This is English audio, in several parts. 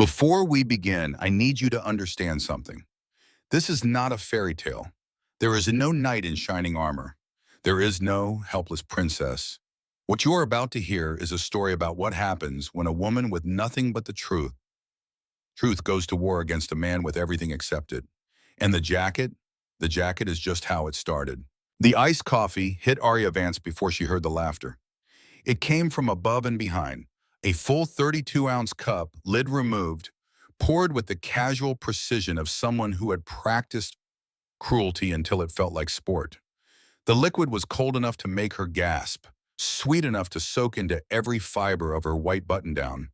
Before we begin, I need you to understand something. This is not a fairy tale. There is no knight in shining armor. There is no helpless princess. What you are about to hear is a story about what happens when a woman with nothing but the truth goes to war against a man with everything accepted. And the jacket is just how it started. The iced coffee hit Arya Vance before she heard the laughter. It came from above and behind. A full 32-ounce cup, lid removed, poured with the casual precision of someone who had practiced cruelty until it felt like sport. The liquid was cold enough to make her gasp, sweet enough to soak into every fiber of her white button-down,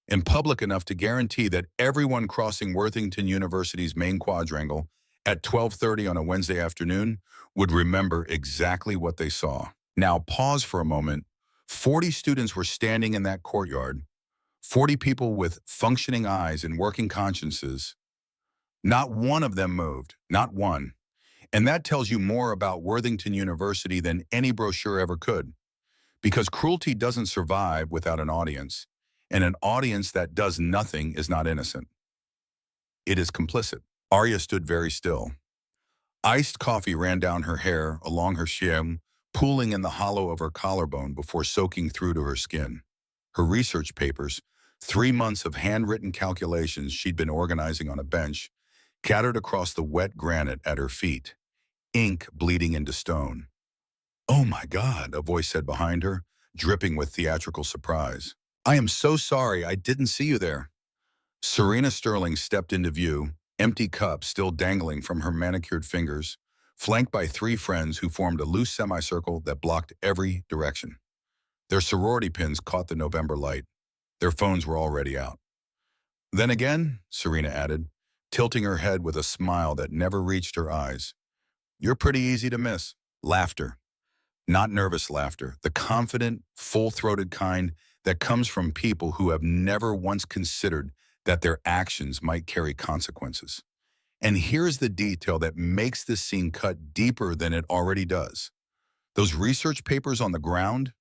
and public enough to guarantee that everyone crossing Worthington University's main quadrangle at 12:30 on a Wednesday afternoon would remember exactly what they saw. Now pause for a moment. 40 students were standing in that courtyard, 40 people with functioning eyes and working consciences. Not one of them moved, not one. And that tells you more about Worthington University than any brochure ever could. Because cruelty doesn't survive without an audience, and an audience that does nothing is not innocent. It is complicit. Arya stood very still. Iced coffee ran down her hair, along her chin, pooling in the hollow of her collarbone before soaking through to her skin. Her research papers, 3 months of handwritten calculations she'd been organizing on a bench, scattered across the wet granite at her feet, ink bleeding into stone. "Oh my God," a voice said behind her, dripping with theatrical surprise. "I am so sorry, I didn't see you there." Serena Sterling stepped into view, empty cup still dangling from her manicured fingers, flanked by 3 friends who formed a loose semicircle that blocked every direction. Their sorority pins caught the November light. Their phones were already out. "Then again," Serena added, tilting her head with a smile that never reached her eyes, "you're pretty easy to miss." Laughter. Not nervous laughter, the confident, full-throated kind that comes from people who have never once considered that their actions might carry consequences. And here's the detail that makes this scene cut deeper than it already does. Those research papers on the ground,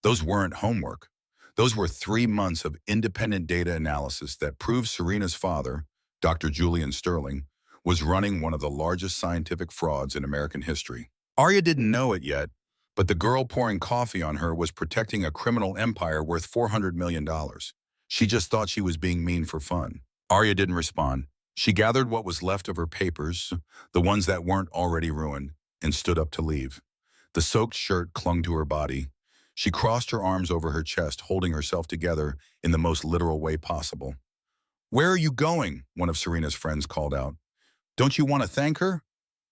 those weren't homework. Those were 3 months of independent data analysis that proved Serena's father, Dr. Julian Sterling, was running one of the largest scientific frauds in American history. Arya didn't know it yet, but the girl pouring coffee on her was protecting a criminal empire worth $400 million. She just thought she was being mean for fun. Arya didn't respond. She gathered what was left of her papers, the ones that weren't already ruined, and stood up to leave. The soaked shirt clung to her body. She crossed her arms over her chest, holding herself together in the most literal way possible. "Where are you going?" one of Serena's friends called out. "Don't you want to thank her?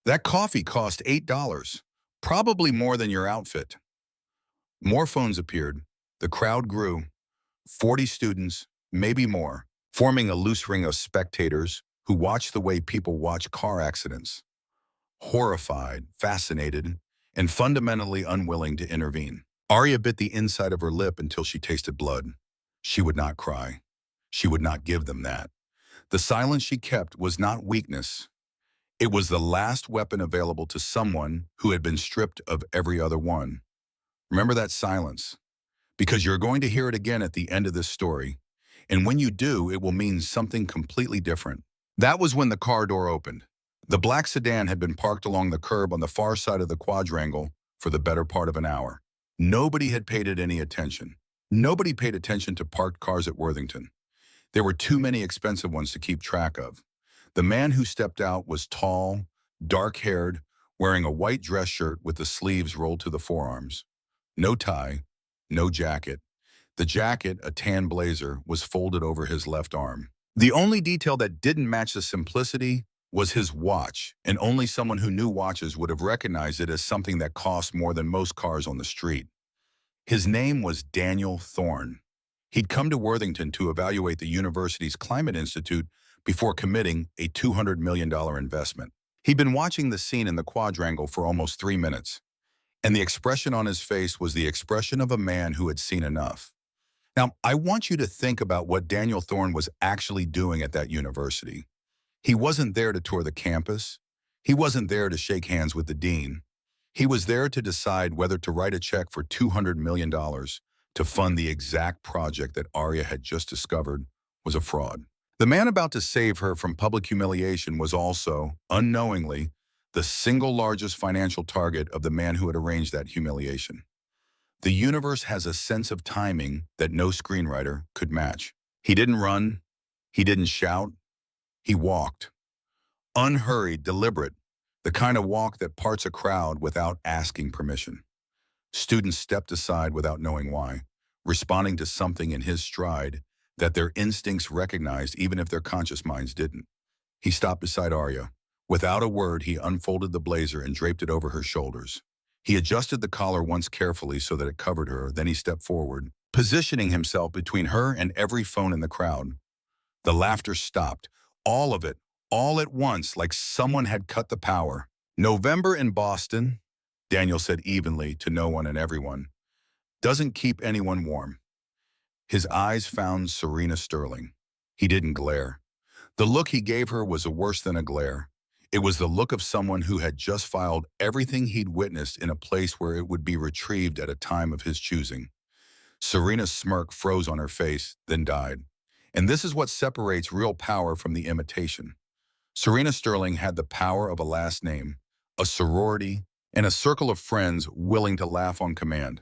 That coffee cost $8, probably more than your outfit." More phones appeared. The crowd grew. 40 students, maybe more, forming a loose ring of spectators who watched the way people watch car accidents, horrified, fascinated, and fundamentally unwilling to intervene. Arya bit the inside of her lip until she tasted blood. She would not cry. She would not give them that. The silence she kept was not weakness. It was the last weapon available to someone who had been stripped of every other one. Remember that silence, because you're going to hear it again at the end of this story. And when you do, it will mean something completely different. That was when the car door opened. The black sedan had been parked along the curb on the far side of the quadrangle for the better part of an hour. Nobody had paid it any attention. Nobody paid attention to parked cars at Worthington. There were too many expensive ones to keep track of. The man who stepped out was tall, dark-haired, wearing a white dress shirt with the sleeves rolled to the forearms. No tie, no jacket. The jacket, a tan blazer, was folded over his left arm. The only detail that didn't match the simplicity was his watch, and only someone who knew watches would have recognized it as something that cost more than most cars on the street. His name was Daniel Thorne. He'd come to Worthington to evaluate the university's Climate Institute before committing a $200 million investment. He'd been watching the scene in the quadrangle for almost 3 minutes, and the expression on his face was the expression of a man who had seen enough. Now, I want you to think about what Daniel Thorne was actually doing at that university. He wasn't there to tour the campus. He wasn't there to shake hands with the dean. He was there to decide whether to write a check for $200 million to fund the exact project that Arya had just discovered was a fraud. The man about to save her from public humiliation was also, unknowingly, the single largest financial target of the man who had arranged that humiliation. The universe has a sense of timing that no screenwriter could match. He didn't run. He didn't shout. He walked. Unhurried, deliberate, the kind of walk that parts a crowd without asking permission. Students stepped aside without knowing why, responding to something in his stride that their instincts recognized even if their conscious minds didn't. He stopped beside Arya. Without a word, he unfolded the blazer and draped it over her shoulders. He adjusted the collar once carefully so that it covered her, then he stepped forward, positioning himself between her and every phone in the crowd. The laughter stopped, all of it, all at once, like someone had cut the power. November in Boston, Daniel said evenly to no one and everyone, doesn't keep anyone warm. His eyes found Serena Sterling. He didn't glare. The look he gave her was worse than a glare. It was the look of someone who had just filed everything he'd witnessed in a place where it would be retrieved at a time of his choosing. Serena's smirk froze on her face, then died. And this is what separates real power from the imitation. Serena Sterling had the power of a last name, a sorority, and a circle of friends willing to laugh on command.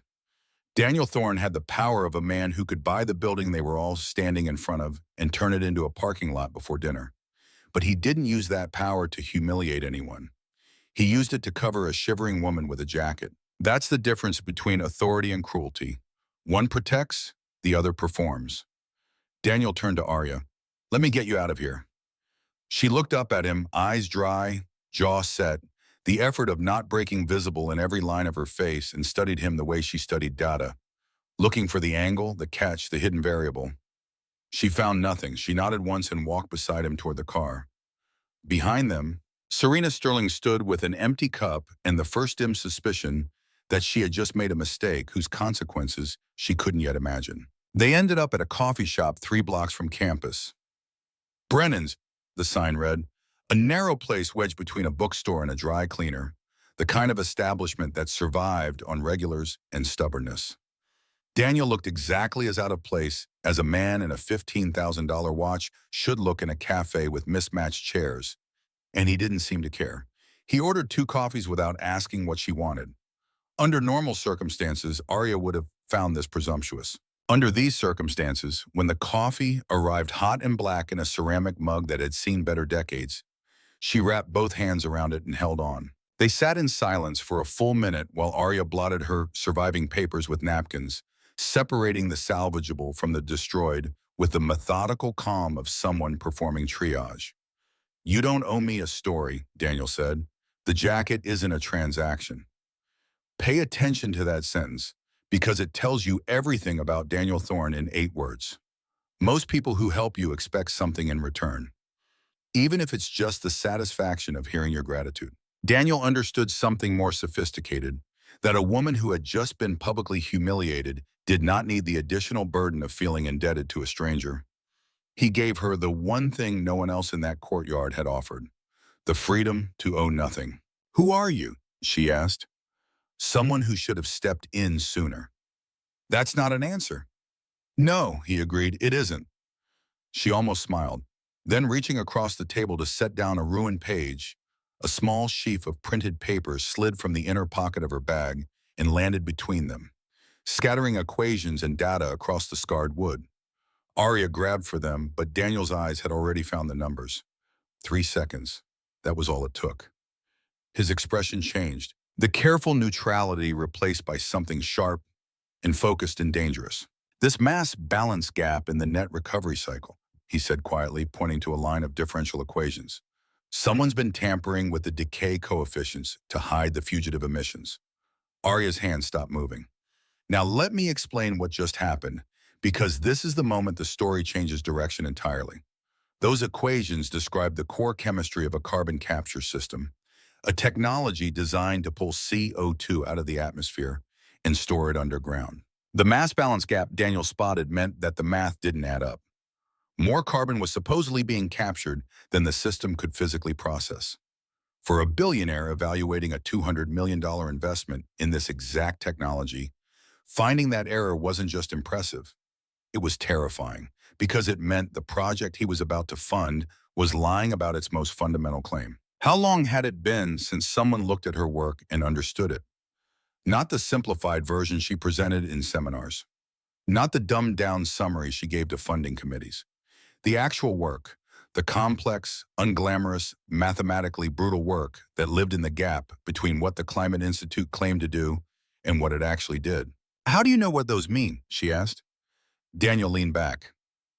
Daniel Thorne had the power of a man who could buy the building they were all standing in front of and turn it into a parking lot before dinner. But he didn't use that power to humiliate anyone. He used it to cover a shivering woman with a jacket. That's the difference between authority and cruelty. One protects, the other performs. Daniel turned to Arya. Let me get you out of here. She looked up at him, eyes dry, jaw set, the effort of not breaking visible in every line of her face, and studied him the way she studied data, looking for the angle, the catch, the hidden variable. She found nothing. She nodded once and walked beside him toward the car. Behind them, Serena Sterling stood with an empty cup and the first dim suspicion that she had just made a mistake whose consequences she couldn't yet imagine. They ended up at a coffee shop 3 blocks from campus. Brennan's, the sign read, a narrow place wedged between a bookstore and a dry cleaner, the kind of establishment that survived on regulars and stubbornness. Daniel looked exactly as out of place as a man in a $15,000 watch should look in a cafe with mismatched chairs, and he didn't seem to care. He ordered 2 coffees without asking what she wanted. Under normal circumstances, Arya would have found this presumptuous. Under these circumstances, when the coffee arrived hot and black in a ceramic mug that had seen better decades, she wrapped both hands around it and held on. They sat in silence for a full minute while Arya blotted her surviving papers with napkins, separating the salvageable from the destroyed with the methodical calm of someone performing triage. You don't owe me a story, Daniel said. The jacket isn't a transaction. Pay attention to that sentence, because it tells you everything about Daniel Thorne in 8 words. Most people who help you expect something in return, even if it's just the satisfaction of hearing your gratitude. Daniel understood something more sophisticated, that a woman who had just been publicly humiliated did not need the additional burden of feeling indebted to a stranger. He gave her the one thing no one else in that courtyard had offered, the freedom to owe nothing. Who are you? She asked. Someone who should have stepped in sooner. That's not an answer. No, he agreed, it isn't. She almost smiled. Then reaching across the table to set down a ruined page, a small sheaf of printed paper slid from the inner pocket of her bag and landed between them, scattering equations and data across the scarred wood. Arya grabbed for them, but Daniel's eyes had already found the numbers. 3 seconds. That was all it took. His expression changed, the careful neutrality replaced by something sharp and focused and dangerous. This mass balance gap in the net recovery cycle, he said quietly, pointing to a line of differential equations. Someone's been tampering with the decay coefficients to hide the fugitive emissions. Arya's hand stopped moving. Now let me explain what just happened, because this is the moment the story changes direction entirely. Those equations describe the core chemistry of a carbon capture system, a technology designed to pull CO2 out of the atmosphere and store it underground. The mass balance gap Daniel spotted meant that the math didn't add up. More carbon was supposedly being captured than the system could physically process. For a billionaire evaluating a $200 million investment in this exact technology, finding that error wasn't just impressive, it was terrifying, because it meant the project he was about to fund was lying about its most fundamental claim. How long had it been since someone looked at her work and understood it? Not the simplified version she presented in seminars, not the dumbed-down summary she gave to funding committees. The actual work, the complex, unglamorous, mathematically brutal work that lived in the gap between what the Climate Institute claimed to do and what it actually did. How do you know what those mean? She asked. Daniel leaned back.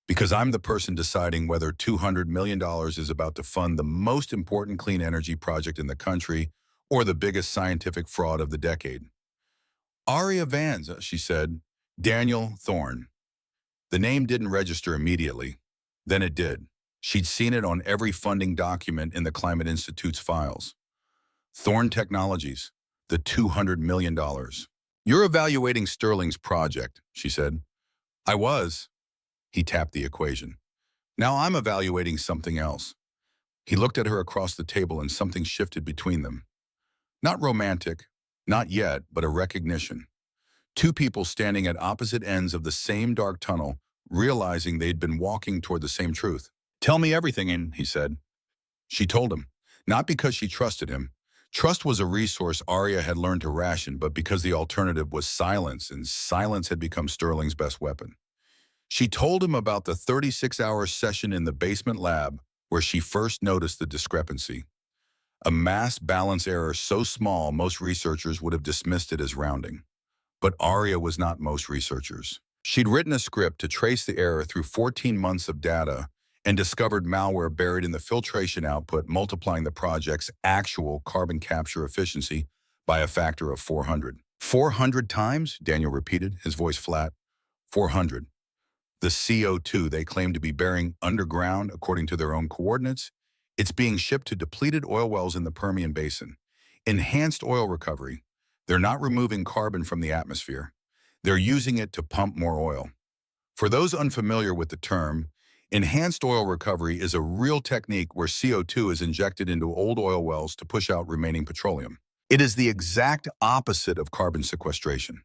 Because I'm the person deciding whether $200 million is about to fund the most important clean energy project in the country or the biggest scientific fraud of the decade. Aria Vans, she said. Daniel Thorne. The name didn't register immediately. Then it did. She'd seen it on every funding document in the Climate Institute's files. Thorne Technologies, the $200 million. You're evaluating Sterling's project, she said. I was. He tapped the equation. Now I'm evaluating something else. He looked at her across the table and something shifted between them. Not romantic, not yet, but a recognition. Two people standing at opposite ends of the same dark tunnel, realizing they'd been walking toward the same truth. Tell me everything, he said. She told him, not because she trusted him. Trust was a resource Arya had learned to ration, but because the alternative was silence, and silence had become Sterling's best weapon. She told him about the 36-hour session in the basement lab where she first noticed the discrepancy. A mass balance error so small most researchers would have dismissed it as rounding. But Arya was not most researchers. She'd written a script to trace the error through 14 months of data and discovered malware buried in the filtration output, multiplying the project's actual carbon capture efficiency by a factor of 400. 400 times? Daniel repeated, his voice flat. 400. The CO2 they claim to be burying underground, according to their own coordinates, it's being shipped to depleted oil wells in the Permian Basin. Enhanced oil recovery. They're not removing carbon from the atmosphere. They're using it to pump more oil. For those unfamiliar with the term, enhanced oil recovery is a real technique where CO2 is injected into old oil wells to push out remaining petroleum. It is the exact opposite of carbon sequestration.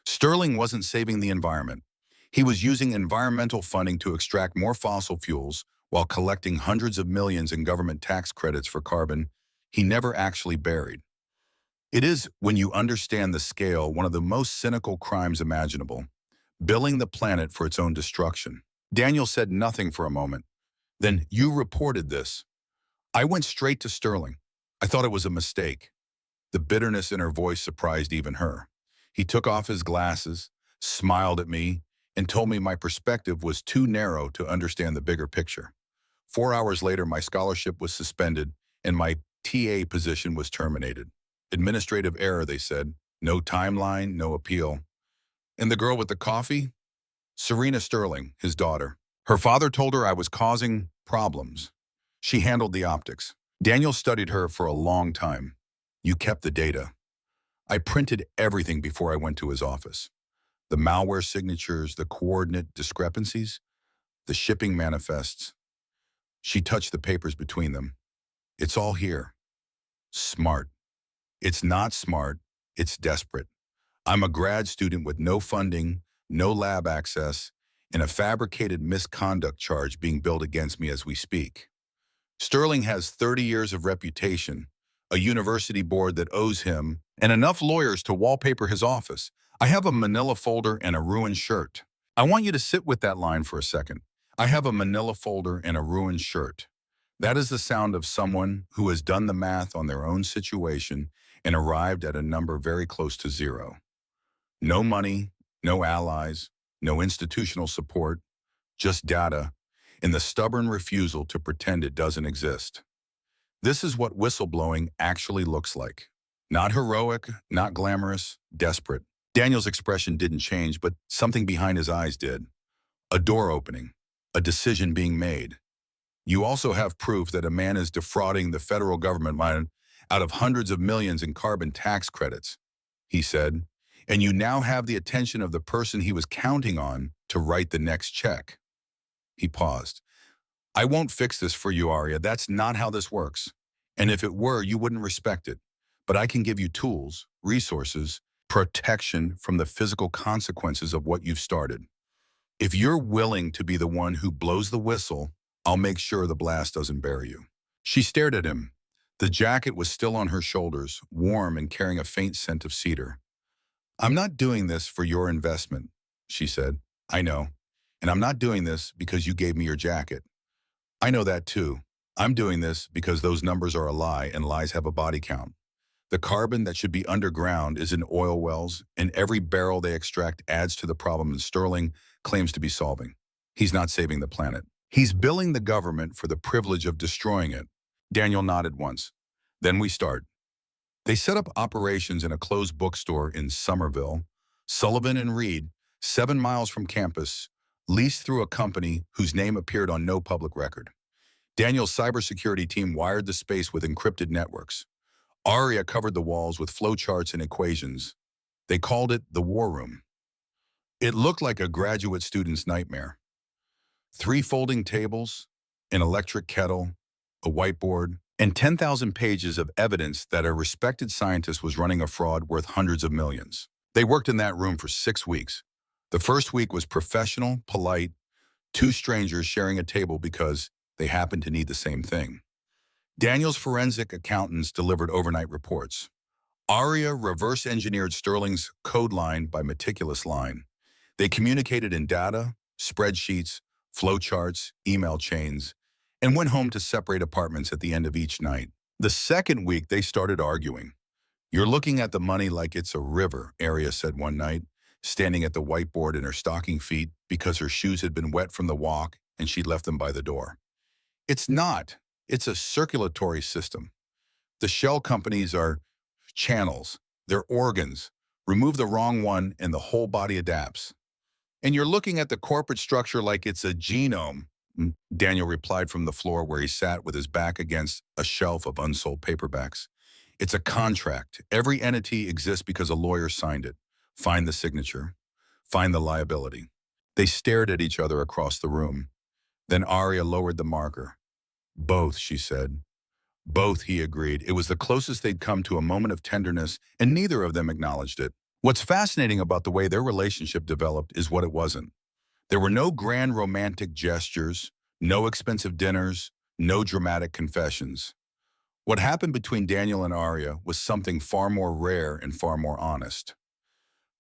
Sterling wasn't saving the environment. He was using environmental funding to extract more fossil fuels while collecting hundreds of millions in government tax credits for carbon he never actually buried. It is, when you understand the scale, one of the most cynical crimes imaginable, billing the planet for its own destruction. Daniel said nothing for a moment. Then, you reported this. I went straight to Sterling. I thought it was a mistake. The bitterness in her voice surprised even her. He took off his glasses, smiled at me, and told me my perspective was too narrow to understand the bigger picture. 4 hours later, my scholarship was suspended and my TA position was terminated. Administrative error, they said. No timeline, no appeal. And the girl with the coffee? Serena Sterling, his daughter. Her father told her I was causing problems. She handled the optics. Daniel studied her for a long time. You kept the data. I printed everything before I went to his office. The malware signatures, the coordinate discrepancies, the shipping manifests. She touched the papers between them. It's all here. Smart. It's not smart, it's desperate. I'm a grad student with no funding, no lab access, and a fabricated misconduct charge being built against me as we speak. Sterling has 30 years of reputation, a university board that owes him, and enough lawyers to wallpaper his office. I have a manila folder and a ruined shirt. I want you to sit with that line for a second. I have a manila folder and a ruined shirt. That is the sound of someone who has done the math on their own situation and arrived at a number very close to zero. No money, no allies, no institutional support, just data, and the stubborn refusal to pretend it doesn't exist. This is what whistleblowing actually looks like. Not heroic, not glamorous, desperate. Daniel's expression didn't change, but something behind his eyes did. A door opening, a decision being made. You also have proof that a man is defrauding the federal government out of hundreds of millions in carbon tax credits, he said, and you now have the attention of the person he was counting on to write the next check. He paused. I won't fix this for you, Arya. That's not how this works. And if it were, you wouldn't respect it. But I can give you tools, resources, protection from the physical consequences of what you've started. If you're willing to be the one who blows the whistle, I'll make sure the blast doesn't bury you. She stared at him. The jacket was still on her shoulders, warm and carrying a faint scent of cedar. I'm not doing this for your investment, she said. I know. And I'm not doing this because you gave me your jacket. I know that too. I'm doing this because those numbers are a lie and lies have a body count. The carbon that should be underground is in oil wells, and every barrel they extract adds to the problem that Sterling claims to be solving. He's not saving the planet. He's billing the government for the privilege of destroying it. Daniel nodded once. Then we start. They set up operations in a closed bookstore in Somerville, Sullivan and Reed, 7 miles from campus, leased through a company whose name appeared on no public record. Daniel's cybersecurity team wired the space with encrypted networks. Aria covered the walls with flowcharts and equations. They called it the war room. It looked like a graduate student's nightmare. 3 folding tables, an electric kettle, a whiteboard, and 10,000 pages of evidence that a respected scientist was running a fraud worth hundreds of millions. They worked in that room for 6 weeks. The first week was professional, polite, 2 strangers sharing a table because they happened to need the same thing. Daniel's forensic accountants delivered overnight reports. Aria reverse-engineered Sterling's code line by meticulous line. They communicated in data, spreadsheets, flowcharts, email chains, and went home to separate apartments at the end of each night. The second week, they started arguing. You're looking at the money like it's a river, Aria said one night, standing at the whiteboard in her stocking feet because her shoes had been wet from the walk and she'd left them by the door. It's not. It's a circulatory system. The shell companies are channels. They're organs. Remove the wrong one and the whole body adapts. And you're looking at the corporate structure like it's a genome, Daniel replied from the floor where he sat with his back against a shelf of unsold paperbacks. It's a contract. Every entity exists because a lawyer signed it. Find the signature. Find the liability. They stared at each other across the room. Then Aria lowered the marker. Both, she said. Both, he agreed. It was the closest they'd come to a moment of tenderness, and neither of them acknowledged it. What's fascinating about the way their relationship developed is what it wasn't. There were no grand romantic gestures, no expensive dinners, no dramatic confessions. What happened between Daniel and Aria was something far more rare and far more honest.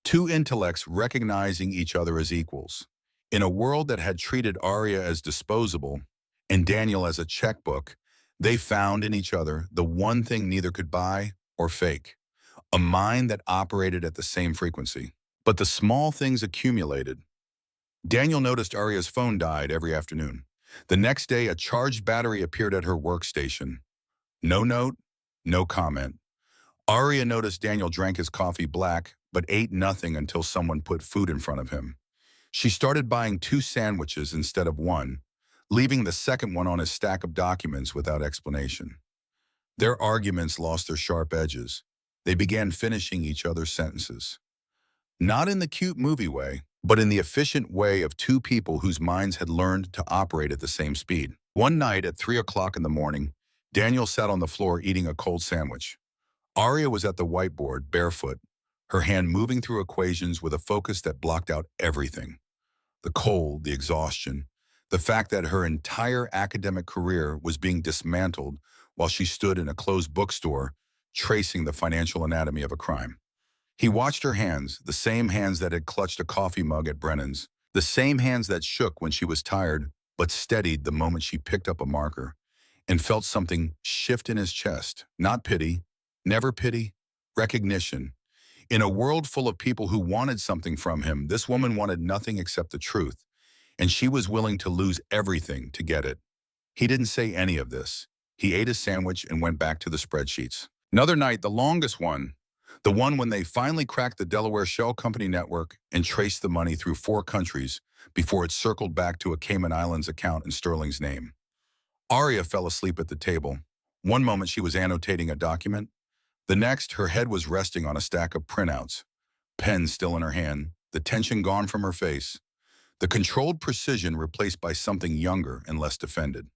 2 intellects recognizing each other as equals. In a world that had treated Aria as disposable and Daniel as a checkbook, they found in each other the one thing neither could buy or fake, a mind that operated at the same frequency. But the small things accumulated. Daniel noticed Aria's phone died every afternoon. The next day, a charged battery appeared at her workstation. No note, no comment. Aria noticed Daniel drank his coffee black, but ate nothing until someone put food in front of him. She started buying 2 sandwiches instead of 1, leaving the second one on his stack of documents without explanation. Their arguments lost their sharp edges. They began finishing each other's sentences. Not in the cute movie way, but in the efficient way of 2 people whose minds had learned to operate at the same speed. One night at 3 o'clock in the morning, Daniel sat on the floor eating a cold sandwich. Aria was at the whiteboard, barefoot, her hand moving through equations with a focus that blocked out everything. The cold, the exhaustion, the fact that her entire academic career was being dismantled while she stood in a closed bookstore tracing the financial anatomy of a crime. He watched her hands, the same hands that had clutched a coffee mug at Brennan's, the same hands that shook when she was tired but steadied the moment she picked up a marker, and felt something shift in his chest. Not pity, never pity, recognition. In a world full of people who wanted something from him, this woman wanted nothing except the truth, and she was willing to lose everything to get it. He didn't say any of this. He ate his sandwich and went back to the spreadsheets. Another night, the longest one, the one when they finally cracked the Delaware Shell Company network and traced the money through 4 countries before it circled back to a Cayman Islands account in Sterling's name. Aria fell asleep at the table. One moment she was annotating a document. The next, her head was resting on a stack of printouts, pen still in her hand, the tension gone from her face, the controlled precision replaced by something younger and less defended.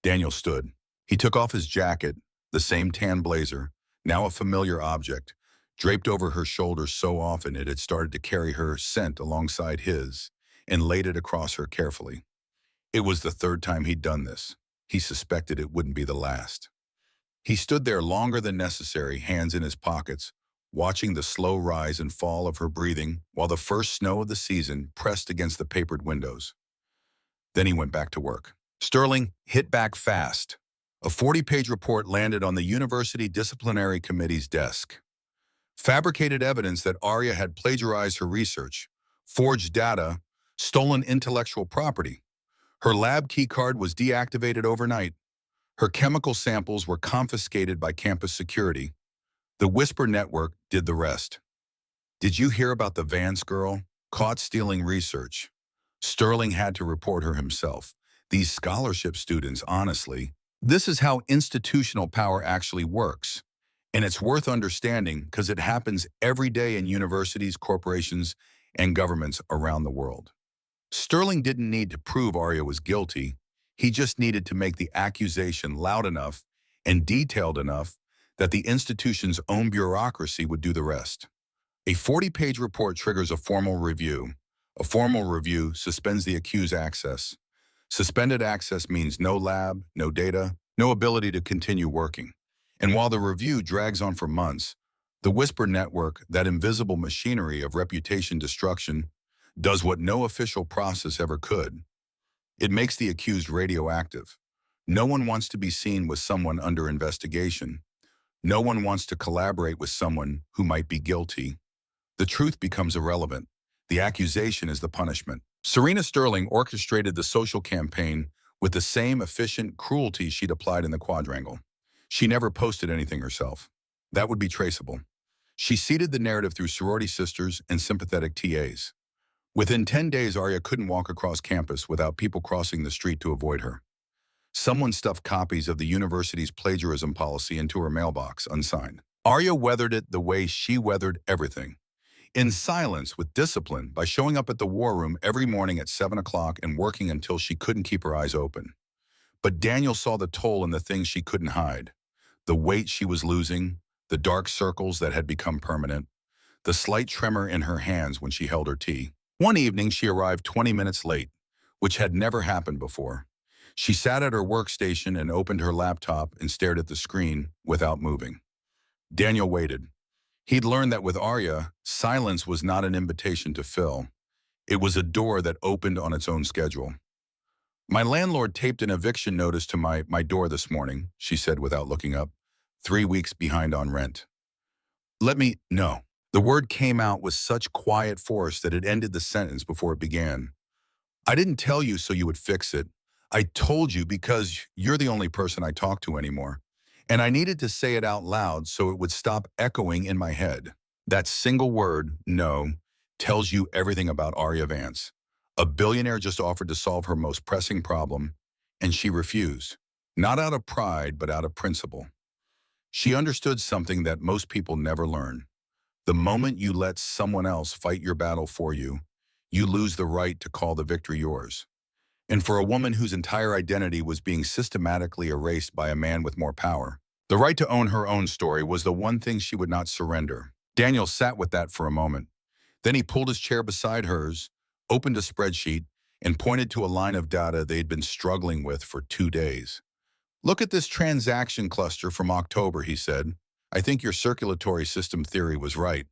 Daniel stood. He took off his jacket, the same tan blazer, now a familiar object, draped over her shoulders so often it had started to carry her scent alongside his, and laid it across her carefully. It was the third time he'd done this. He suspected it wouldn't be the last. He stood there longer than necessary, hands in his pockets, watching the slow rise and fall of her breathing while the first snow of the season pressed against the papered windows. Then he went back to work. Sterling hit back fast. A 40-page report landed on the University Disciplinary Committee's desk. Fabricated evidence that Arya had plagiarized her research, forged data, stolen intellectual property. Her lab keycard was deactivated overnight. Her chemical samples were confiscated by campus security. The Whisper Network did the rest. Did you hear about the Vance girl caught stealing research? Sterling had to report her himself. These scholarship students, honestly, this is how institutional power actually works. And it's worth understanding because it happens every day in universities, corporations, and governments around the world. Sterling didn't need to prove Arya was guilty. He just needed to make the accusation loud enough and detailed enough that the institution's own bureaucracy would do the rest. A 40-page report triggers a formal review. A formal review suspends the accused's access. Suspended access means no lab, no data, no ability to continue working. And while the review drags on for months, the Whisper Network, that invisible machinery of reputation destruction, does what no official process ever could. It makes the accused radioactive. No one wants to be seen with someone under investigation. No one wants to collaborate with someone who might be guilty. The truth becomes irrelevant. The accusation is the punishment. Serena Sterling orchestrated the social campaign with the same efficient cruelty she'd applied in the quadrangle. She never posted anything herself. That would be traceable. She seeded the narrative through sorority sisters and sympathetic TAs. Within 10 days, Arya couldn't walk across campus without people crossing the street to avoid her. Someone stuffed copies of the university's plagiarism policy into her mailbox, unsigned. Arya weathered it the way she weathered everything. In silence, with discipline, by showing up at the war room every morning at 7 o'clock and working until she couldn't keep her eyes open. But Daniel saw the toll in the things she couldn't hide. The weight she was losing, the dark circles that had become permanent, the slight tremor in her hands when she held her tea. One evening, she arrived 20 minutes late, which had never happened before. She sat at her workstation and opened her laptop and stared at the screen without moving. Daniel waited. He'd learned that with Arya, silence was not an invitation to fill. It was a door that opened on its own schedule. "My landlord taped an eviction notice to my door this morning," she said without looking up. 3 weeks behind on rent. No. The word came out with such quiet force that it ended the sentence before it began. "I didn't tell you so you would fix it. I told you because you're the only person I talk to anymore. And I needed to say it out loud so it would stop echoing in my head." That single word, no, tells you everything about Arya Vance. A billionaire just offered to solve her most pressing problem, and she refused. Not out of pride, but out of principle. She understood something that most people never learn. The moment you let someone else fight your battle for you, you lose the right to call the victory yours. And for a woman whose entire identity was being systematically erased by a man with more power, the right to own her own story was the one thing she would not surrender. Daniel sat with that for a moment. Then he pulled his chair beside hers, opened a spreadsheet, and pointed to a line of data they'd been struggling with for 2 days. "Look at this transaction cluster from October," he said. "I think your circulatory system theory was right.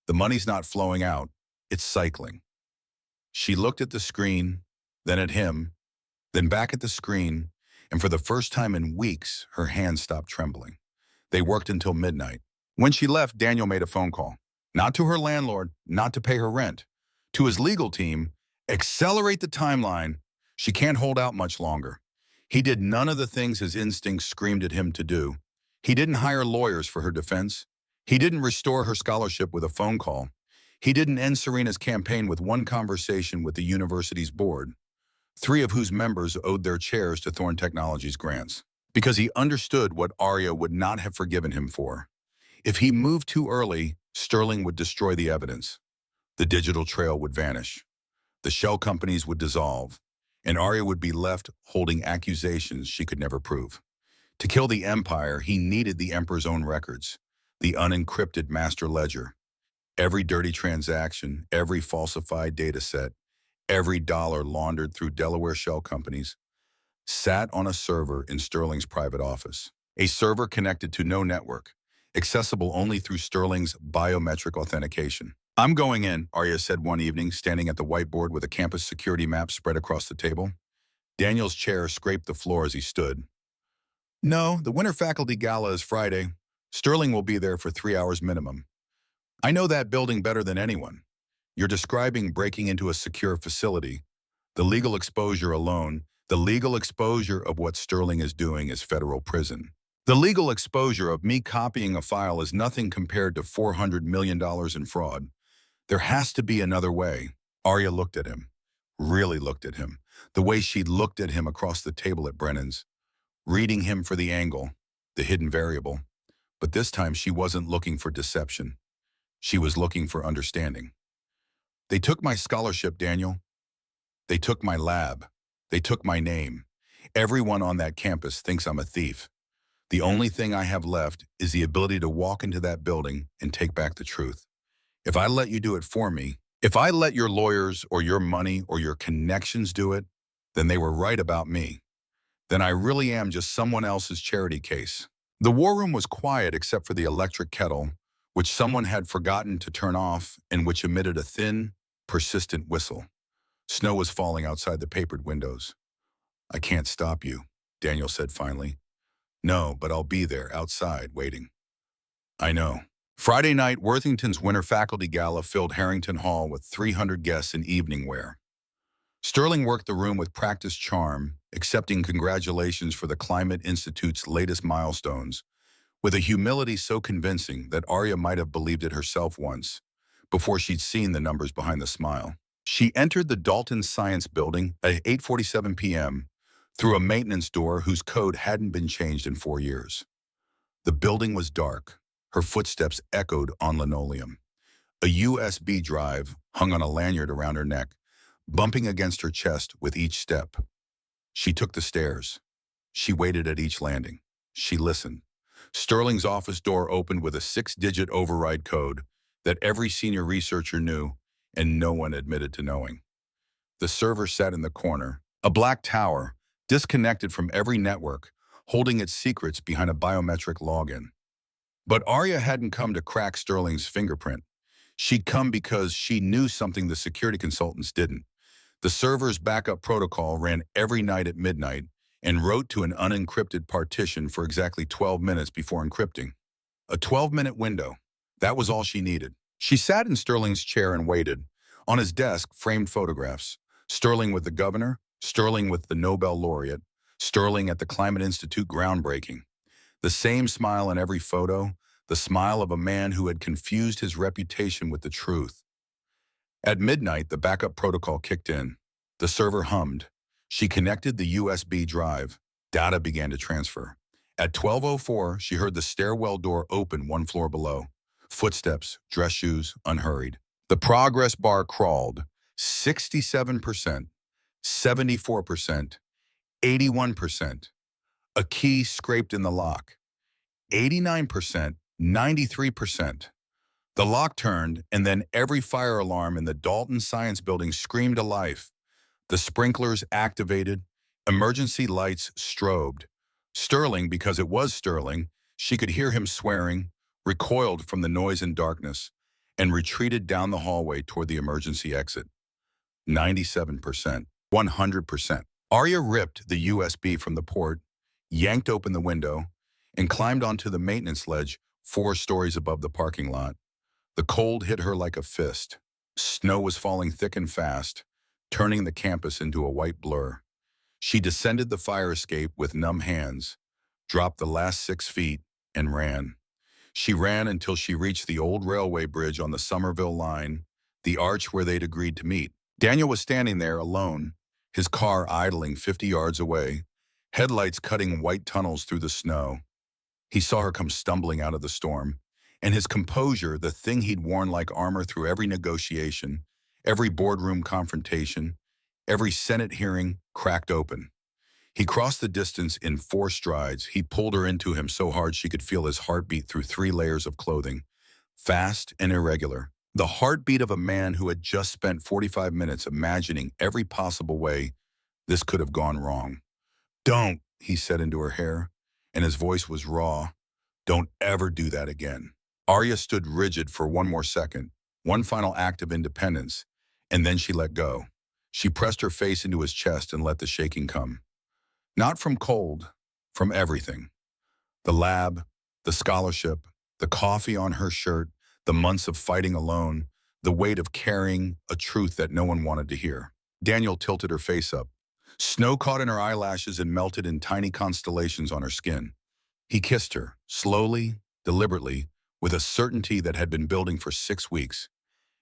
The money's not flowing out, it's cycling." She looked at the screen, then at him, then back at the screen, and for the first time in weeks, her hands stopped trembling. They worked until midnight. When she left, Daniel made a phone call. Not to her landlord, not to pay her rent. To his legal team, accelerate the timeline. She can't hold out much longer. He did none of the things his instincts screamed at him to do. He didn't hire lawyers for her defense. He didn't restore her scholarship with a phone call. He didn't end Serena's campaign with one conversation with the university's board, 3 of whose members owed their chairs to Thorne Technologies grants, because he understood what Arya would not have forgiven him for. If he moved too early, Sterling would destroy the evidence. The digital trail would vanish. The shell companies would dissolve, and Arya would be left holding accusations she could never prove. To kill the empire, he needed the emperor's own records, the unencrypted master ledger. Every dirty transaction, every falsified data set, every dollar laundered through Delaware shell companies, sat on a server in Sterling's private office. A server connected to no network, accessible only through Sterling's biometric authentication. "I'm going in," Arya said one evening, standing at the whiteboard with a campus security map spread across the table. Daniel's chair scraped the floor as he stood. "No, the winter faculty gala is Friday. Sterling will be there for 3 hours minimum. I know that building better than anyone. You're describing breaking into a secure facility. The legal exposure alone, the legal exposure of what Sterling is doing is federal prison. The legal exposure of me copying a file is nothing compared to $400 million in fraud. There has to be another way." Arya looked at him, really looked at him, the way she'd looked at him across the table at Brennan's, reading him for the angle, the hidden variable. But this time she wasn't looking for deception. She was looking for understanding. "They took my scholarship, Daniel. They took my lab. They took my name. Everyone on that campus thinks I'm a thief. The only thing I have left is the ability to walk into that building and take back the truth. If I let you do it for me, if I let your lawyers or your money or your connections do it, then they were right about me. Then I really am just someone else's charity case." The war room was quiet except for the electric kettle, which someone had forgotten to turn off and which emitted a thin, persistent whistle. Snow was falling outside the papered windows. "I can't stop you," Daniel said finally. "No, but I'll be there, outside, waiting." "I know." Friday night, Worthington's winter faculty gala filled Harrington Hall with 300 guests in evening wear. Sterling worked the room with practiced charm, accepting congratulations for the Climate Institute's latest milestones, with a humility so convincing that Arya might have believed it herself once, before she'd seen the numbers behind the smile. She entered the Dalton Science Building at 8:47 p.m. through a maintenance door whose code hadn't been changed in 4 years. The building was dark. Her footsteps echoed on linoleum. A USB drive hung on a lanyard around her neck, bumping against her chest with each step. She took the stairs. She waited at each landing. She listened. Sterling's office door opened with a 6-digit override code that every senior researcher knew and no one admitted to knowing. The server sat in the corner, a black tower, disconnected from every network, holding its secrets behind a biometric login. But Arya hadn't come to crack Sterling's fingerprint. She'd come because she knew something the security consultants didn't. The server's backup protocol ran every night at midnight and wrote to an unencrypted partition for exactly 12 minutes before encrypting. A 12-minute window. That was all she needed. She sat in Sterling's chair and waited. On his desk, framed photographs. Sterling with the governor, Sterling with the Nobel laureate, Sterling at the Climate Institute groundbreaking. The same smile in every photo, the smile of a man who had confused his reputation with the truth. At midnight, the backup protocol kicked in. The server hummed. She connected the USB drive. Data began to transfer. At 12:04, she heard the stairwell door open 1 floor below. Footsteps, dress shoes, unhurried. The progress bar crawled. 67%, 74%, 81%. A key scraped in the lock. 89%, 93%. The lock turned, and then every fire alarm in the Dalton Science Building screamed to life. The sprinklers activated. Emergency lights strobed. Sterling, because it was Sterling, she could hear him swearing, recoiled from the noise and darkness, and retreated down the hallway toward the emergency exit. 97%, 100%. Arya ripped the USB from the port, yanked open the window, and climbed onto the maintenance ledge 4 stories above the parking lot. The cold hit her like a fist. Snow was falling thick and fast, turning the campus into a white blur. She descended the fire escape with numb hands, dropped the last 6 feet, and ran. She ran until she reached the old railway bridge on the Somerville line, the arch where they'd agreed to meet. Daniel was standing there alone, his car idling 50 yards away, headlights cutting white tunnels through the snow. He saw her come stumbling out of the storm, and his composure, the thing he'd worn like armor through every negotiation, every boardroom confrontation, every Senate hearing, cracked open. He crossed the distance in 4 strides. He pulled her into him so hard she could feel his heartbeat through 3 layers of clothing, fast and irregular, The heartbeat of a man who had just spent 45 minutes imagining every possible way this could have gone wrong. "Don't," he said into her hair, and his voice was raw. "Don't ever do that again." Arya stood rigid for one more second, one final act of independence, and then she let go. She pressed her face into his chest and let the shaking come. Not from cold, from everything. The lab, the scholarship, the coffee on her shirt, the months of fighting alone, the weight of carrying a truth that no one wanted to hear. Daniel tilted her face up. Snow caught in her eyelashes and melted in tiny constellations on her skin. He kissed her, slowly, deliberately, with a certainty that had been building for 6 weeks,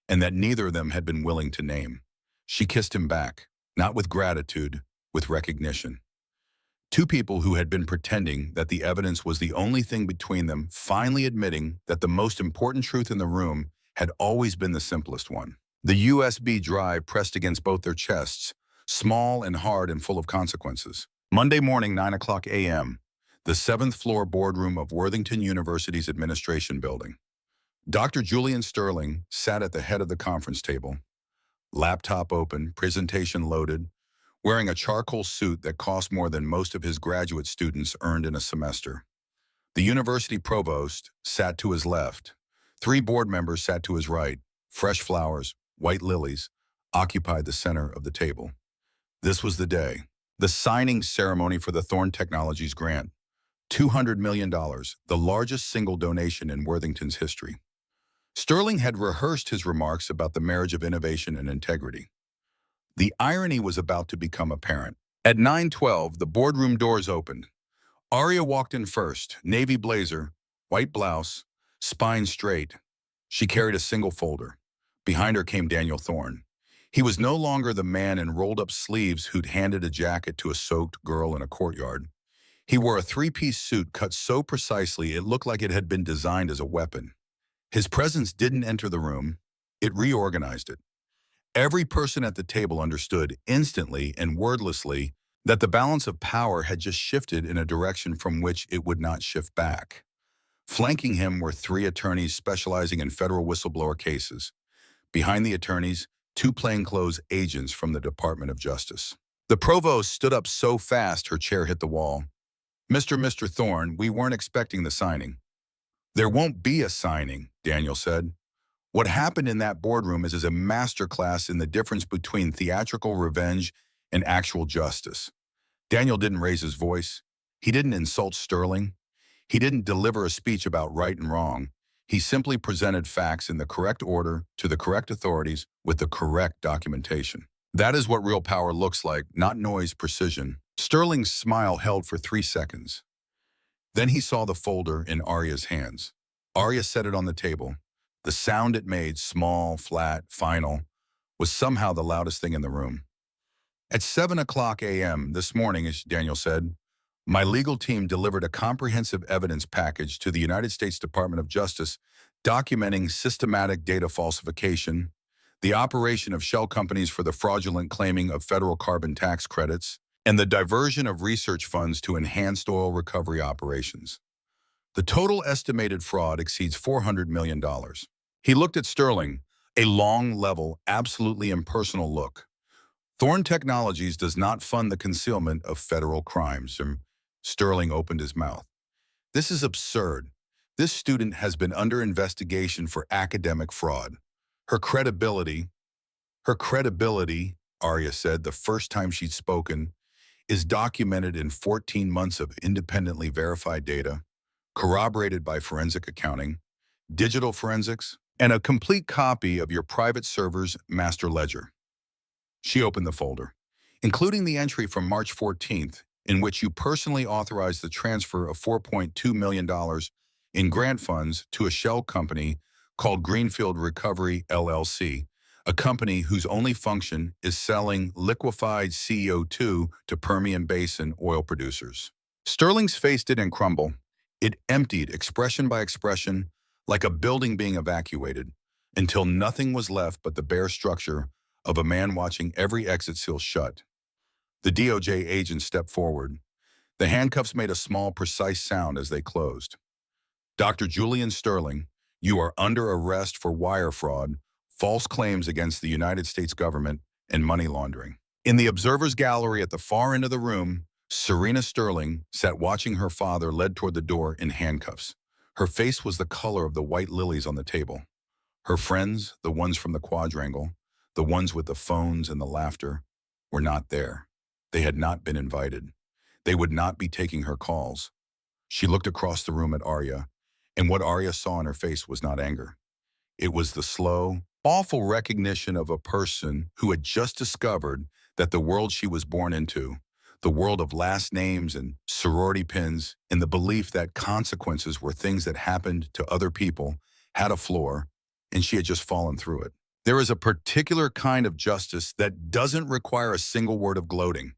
and that neither of them had been willing to name. She kissed him back, not with gratitude, with recognition. Two people who had been pretending that the evidence was the only thing between them, finally admitting that the most important truth in the room had always been the simplest one. The USB drive pressed against both their chests, small and hard and full of consequences. Monday morning, 9 o'clock a.m., the 7th floor boardroom of Worthington University's administration building. Dr. Julian Sterling sat at the head of the conference table, laptop open, presentation loaded, wearing a charcoal suit that cost more than most of his graduate students earned in a semester. The university provost sat to his left. 3 board members sat to his right. Fresh flowers, white lilies, occupied the center of the table. This was the day. The signing ceremony for the Thorne Technologies grant. $200 million, the largest single donation in Worthington's history. Sterling had rehearsed his remarks about the marriage of innovation and integrity. The irony was about to become apparent. At 9:12, the boardroom doors opened. Arya walked in first, navy blazer, white blouse, spine straight. She carried a single folder. Behind her came Daniel Thorne. He was no longer the man in rolled-up sleeves who'd handed a jacket to a soaked girl in a courtyard. He wore a 3-piece suit cut so precisely it looked like it had been designed as a weapon. His presence didn't enter the room. It reorganized it. Every person at the table understood instantly and wordlessly that the balance of power had just shifted in a direction from which it would not shift back. Flanking him were 3 attorneys specializing in federal whistleblower cases. Behind the attorneys, 2 plainclothes agents from the Department of Justice. The provost stood up so fast her chair hit the wall. Mr. Thorne, we weren't expecting the signing." "There won't be a signing," Daniel said. "What happened in that boardroom is a masterclass in the difference between theatrical revenge and actual justice." Daniel didn't raise his voice. He didn't insult Sterling. He didn't deliver a speech about right and wrong. He simply presented facts in the correct order to the correct authorities with the correct documentation. That is what real power looks like, not noise, precision. Sterling's smile held for 3 seconds. Then he saw the folder in Arya's hands. Arya set it on the table. The sound it made, small, flat, final, was somehow the loudest thing in the room. At 7 o'clock a.m. this morning, as Daniel said, my legal team delivered a comprehensive evidence package to the United States Department of Justice documenting systematic data falsification, the operation of shell companies for the fraudulent claiming of federal carbon tax credits, and the diversion of research funds to enhanced oil recovery operations. The total estimated fraud exceeds $400 million. He looked at Sterling, a long, level, absolutely impersonal look. Thorne Technologies does not fund the concealment of federal crimes. Sterling opened his mouth. This is absurd. This student has been under investigation for academic fraud. Her credibility, Arya said the first time she'd spoken, is documented in 14 months of independently verified data, corroborated by forensic accounting, digital forensics, and a complete copy of your private server's master ledger. She opened the folder, including the entry from March 14th, in which you personally authorized the transfer of $4.2 million in grant funds to a shell company called Greenfield Recovery, LLC, a company whose only function is selling liquefied CO2 to Permian Basin oil producers. Sterling's face didn't crumble. It emptied expression by expression, like a building being evacuated, until nothing was left but the bare structure of a man watching every exit seal shut. The DOJ agent stepped forward. The handcuffs made a small, precise sound as they closed. "Dr. Julian Sterling, You are under arrest for wire fraud, false claims against the United States government, and money laundering." In the observer's gallery at the far end of the room, Serena Sterling sat watching her father led toward the door in handcuffs. Her face was the color of the white lilies on the table. Her friends, the ones from the quadrangle, the ones with the phones and the laughter, were not there. They had not been invited. They would not be taking her calls. She looked across the room at Arya, and what Arya saw in her face was not anger. It was the slow, awful recognition of a person who had just discovered that the world she was born into, the world of last names and sorority pins, and the belief that consequences were things that happened to other people, had a floor, and she had just fallen through it. There is a particular kind of justice that doesn't require a single word of gloating.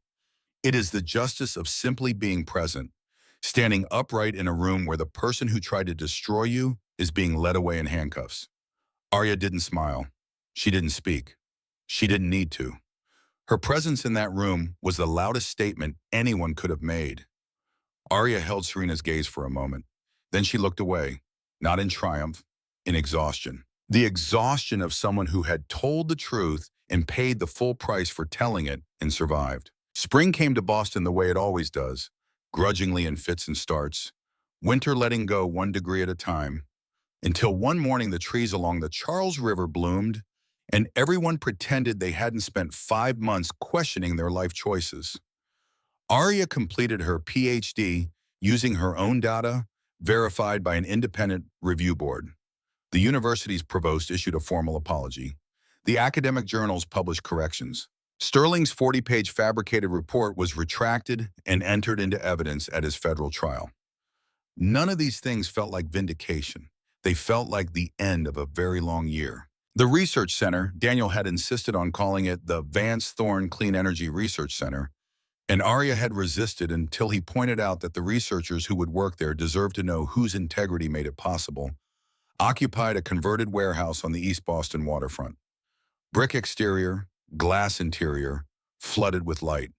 It is the justice of simply being present, standing upright in a room where the person who tried to destroy you is being led away in handcuffs. Arya didn't smile. She didn't speak. She didn't need to. Her presence in that room was the loudest statement anyone could have made. Arya held Serena's gaze for a moment. Then she looked away, not in triumph, in exhaustion. The exhaustion of someone who had told the truth and paid the full price for telling it and survived. Spring came to Boston the way it always does, grudgingly in fits and starts, winter letting go 1 degree at a time, until one morning the trees along the Charles River bloomed, and everyone pretended they hadn't spent 5 months questioning their life choices. Arya completed her PhD using her own data, verified by an independent review board. The university's provost issued a formal apology. The academic journals published corrections. Sterling's 40-page fabricated report was retracted and entered into evidence at his federal trial. None of these things felt like vindication. They felt like the end of a very long year. The research center, Daniel had insisted on calling it the Vance Thorne Clean Energy Research Center, and Arya had resisted until he pointed out that the researchers who would work there deserved to know whose integrity made it possible, occupied a converted warehouse on the East Boston waterfront. Brick exterior, glass interior, flooded with light.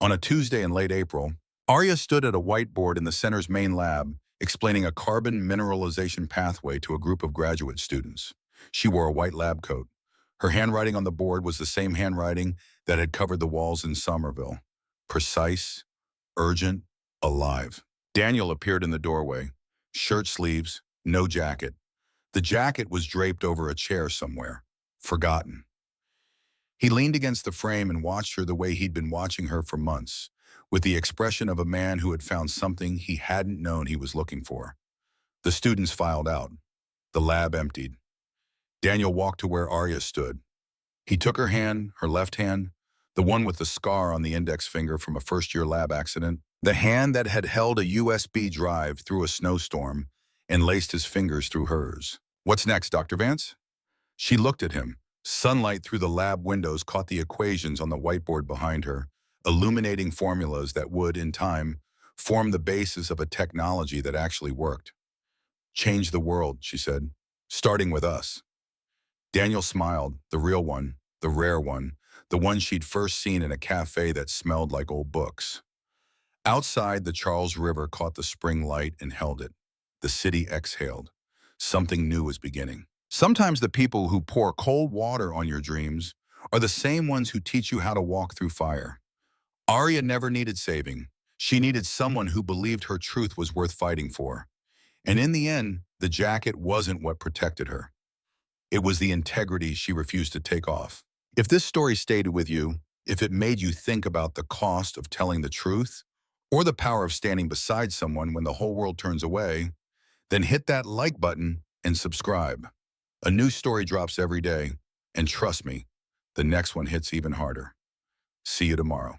On a Tuesday in late April, Arya stood at a whiteboard in the center's main lab, explaining a carbon mineralization pathway to a group of graduate students. She wore a white lab coat. Her handwriting on the board was the same handwriting that had covered the walls in Somerville. Precise, urgent, alive. Daniel appeared in the doorway. Shirt sleeves, no jacket. The jacket was draped over a chair somewhere, forgotten. He leaned against the frame and watched her the way he'd been watching her for months, with the expression of a man who had found something he hadn't known he was looking for. The students filed out. The lab emptied. Daniel walked to where Arya stood. He took her hand, her left hand, the one with the scar on the index finger from a first-year lab accident, the hand that had held a USB drive through a snowstorm, and laced his fingers through hers. "What's next, Dr. Vance?" She looked at him. Sunlight through the lab windows caught the equations on the whiteboard behind her, illuminating formulas that would, in time, form the basis of a technology that actually worked. "Change the world," she said, "starting with us." Daniel smiled, the real one, the rare one, the one she'd first seen in a cafe that smelled like old books. Outside, the Charles River caught the spring light and held it. The city exhaled. Something new was beginning. Sometimes the people who pour cold water on your dreams are the same ones who teach you how to walk through fire. Arya never needed saving. She needed someone who believed her truth was worth fighting for. And in the end, the jacket wasn't what protected her. It was the integrity she refused to take off. If this story stayed with you, if it made you think about the cost of telling the truth, or the power of standing beside someone when the whole world turns away, then hit that like button and subscribe. A new story drops every day, and trust me, the next one hits even harder. See you tomorrow.